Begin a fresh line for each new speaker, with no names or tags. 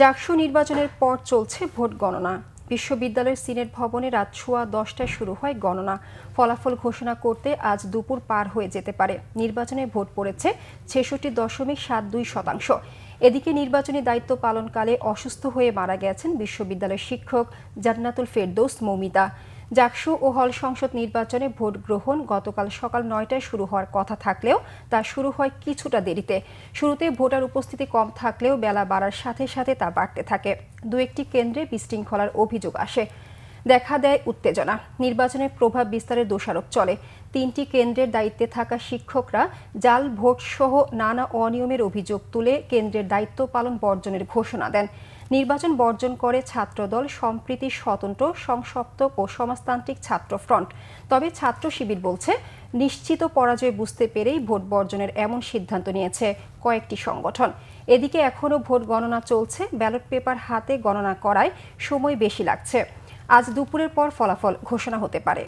জাকসু নির্বাচনের পর চলছে ভোট গণনা। বিশ্ববিদ্যালয়ের সিনেট ভবনে রাত 10:15টায় শুরু হয় গণনা। ফলাফল ঘোষণা করতে আজ দুপুর পার হয়ে যেতে পারে। নির্বাচনে ভোট পড়েছে 66.72%। এদিকে নির্বাচনী দায়িত্ব পালনকালে অসুস্থ হয়ে মারা গেছেন বিশ্ববিদ্যালয়ের শিক্ষক জান্নাতুল ফেরদৌস মৌমিতা। জাকসু ও হল সংসদ নির্বাচনে ভোট গ্রহণ গতকাল সকাল 9টায় শুরু হওয়ার কথা থাকলেও তা শুরু হয় কিছুটা দেরিতে। শুরুতে ভোটার উপস্থিতি কম থাকলেও বেলা বাড়ার সাথে সাথে তা বাড়তে থাকে। দু একটি কেন্দ্রে বিশৃঙ্খলার অভিযোগ আসে, দেখা দেয় উত্তেজনা। নির্বাচনের প্রভাব বিস্তারের দোষারোপ চলে। 3টি কেন্দ্রের দায়িত্বে থাকা শিক্ষকরা জাল ভোট সহ নানা অনিয়মের অভিযোগ তুলে কেন্দ্রের দায়িত্ব পালন বর্জনের ঘোষণা দেন। নির্বাচন বর্জন করে ছাত্রদল, সম্প্রীতি স্বতন্ত্র, সংসপ্তক ও সমাজতান্ত্রিক ছাত্র ফ্রন্ট। তবে ছাত্র শিবির বলছে, নিশ্চিত পরাজয় বুঝতে পেরেই ভোট বর্জনের এমন সিদ্ধান্ত নিয়েছে কয়েকটি সংগঠন। এদিকে এখনও ভোট গণনা চলছে। ব্যালট পেপার হাতে গণনা করায় সময় বেশি লাগছে। আজ দুপুরের পর ফলাফল ঘোষণা হতে পারে।